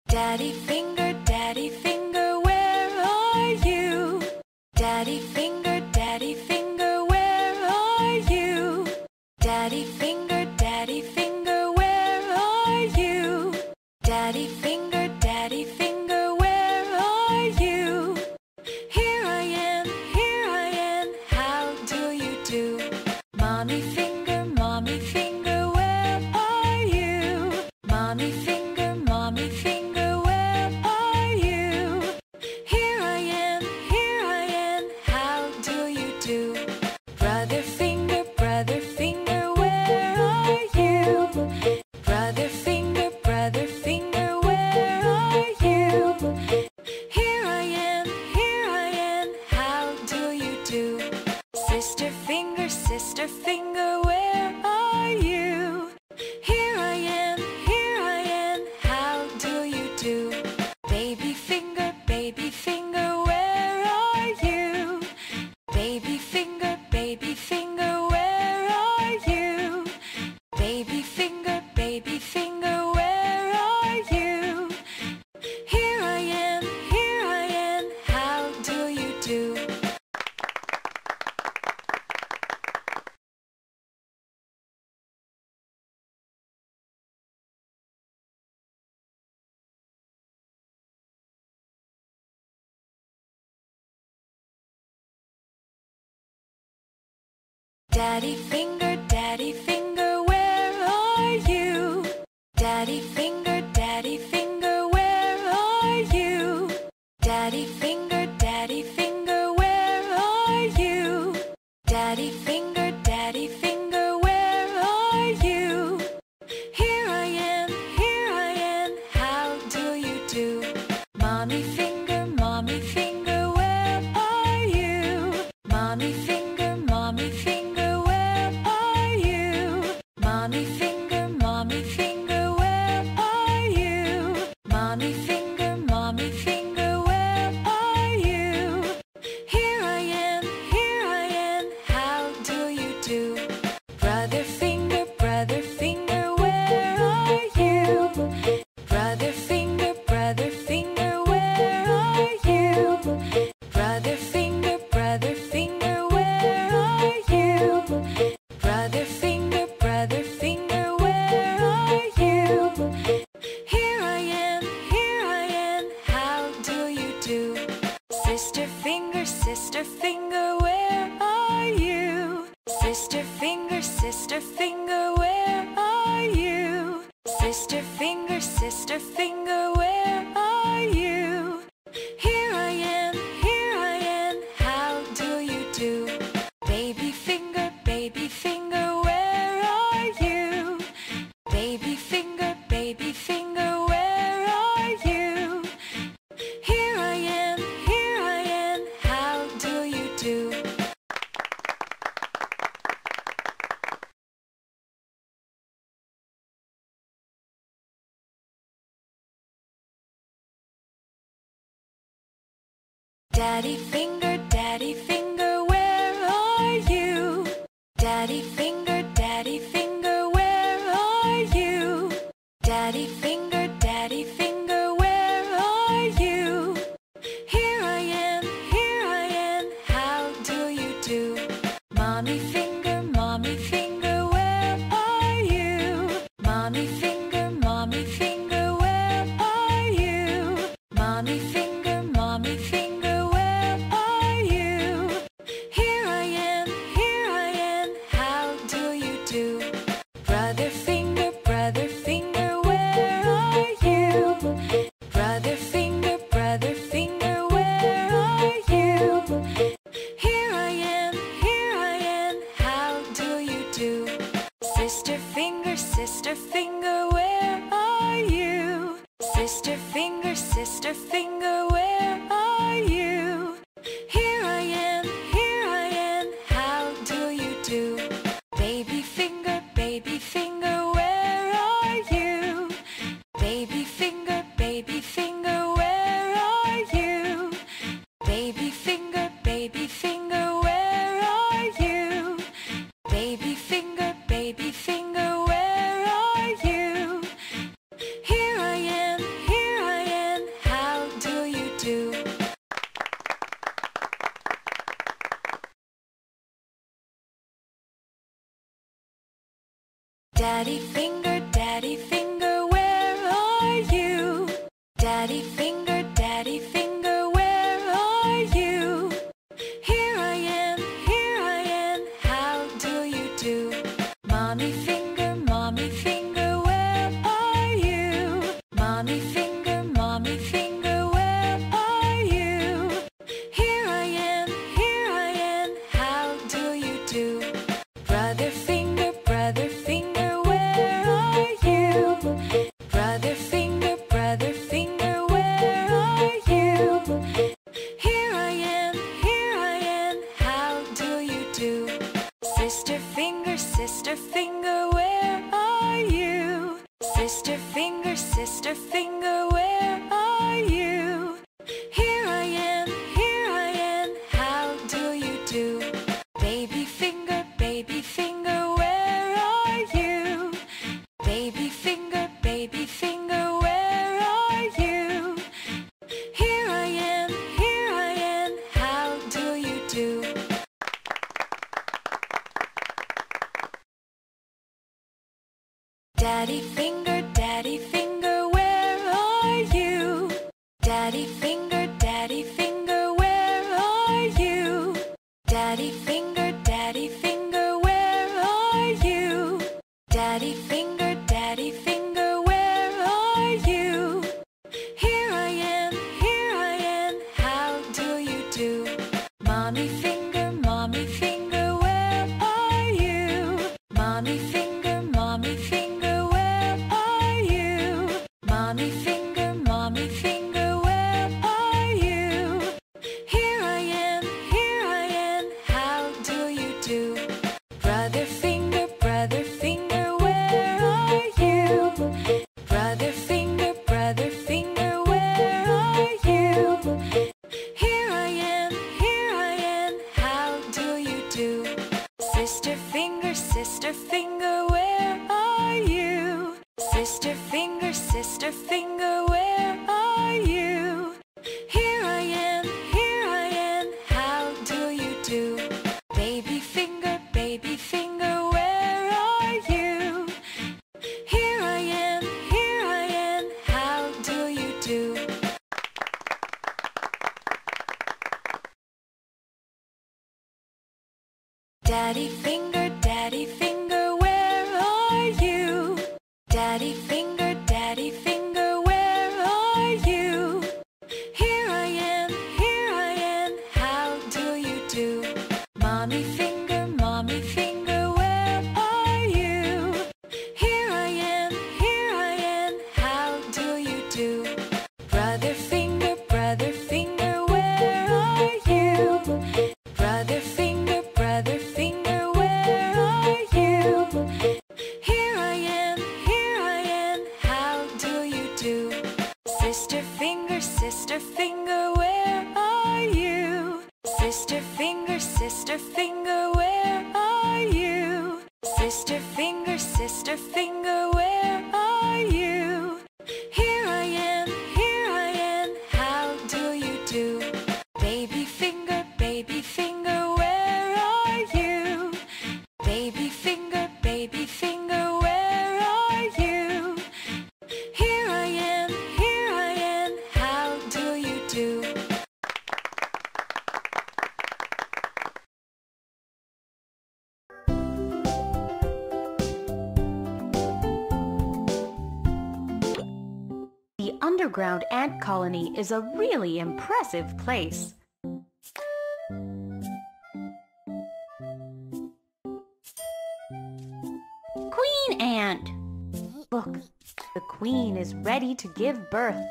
Daddy finger, where are you? Daddy finger, where are you? Daddy finger, where are you? Daddy finger, where are you? Here I am, how do you do? Mommy finger, where are you? Mommy finger, where are you? Here I am, how do you do? Brother finger, where are you? Brother finger, where are you? Here I am, how do you do? Sister finger, where are you? Here I am, how do you do? Baby finger, where are you? Baby finger, where are you? Baby finger, where are you? Here I am, how do you do? Daddy finger, where are you? Daddy finger, where are you? Daddy finger, where are you? Daddy finger, where are you? Here I am, how do you do? Mommy finger, where are you? Mommy finger, where are you? Mommy finger, where are you? Mommy finger, where are you? Here I am, how do you do? Brother finger, where are you? Brother finger, where are you? Brother finger, where are you? Brother finger, where are you? Here I am, how do you do? Sister finger, where are you? Sister finger, where are you? Sister finger, where are you? Here I am, how do you do? Baby finger, where are you? Baby finger, where are you? Here I am, how do you do? Daddy finger, where are you? Daddy finger, where are you? Daddy finger, where are you? Here I am, how do you do? Mommy finger, where are you? Mommy finger, where are you? Mommy finger, where are you? Here I am, how do you do? Brother finger, where are you? Brother finger, where are you? Here I am, how do you do? Sister finger, Daddy finger, where are you? Daddy finger, where are you? Here I am, how do you do? Mommy finger, where are you? Mommy finger, where are you? Here I am, how do you do? Brother finger, where are you? Brother finger, where are you? Here I am, how do you do? Sister finger, where are you? Sister finger, where are you? Here I am, how do you do? Baby finger, where are you? Baby finger, where are you? Here I am, how do you do? Daddy finger, where are you? Daddy finger, where are you? Daddy finger, where are you? Daddy finger, where are you? Here I am, how do you do? Mommy finger, where are you? Mommy finger, where are you? Mommy finger, where are you? Here I am, how do you do? Brother finger, where are you? Brother finger, where are you? Here I am, how do you do? Sister finger, where are you? Sister finger, where are you? Here I am, how do you do? Baby finger, where are you? Here I am, how do you do? Daddy finger, where are you? Daddy finger, where are you? Here I am, how do you do? Mommy finger, where are you? Here I am, how do you do? Brother finger, where are you? Brother finger, where are you? Here I am, how do you do? Sister finger, where are you? Sister finger, where are you? Sister finger, where are you? Here I am, how do you do? Baby finger, where are you? Baby finger, where are you? Here I am, how do you do? The underground ant colony is a really impressive place. Queen ant! Look, the queen is ready to give birth.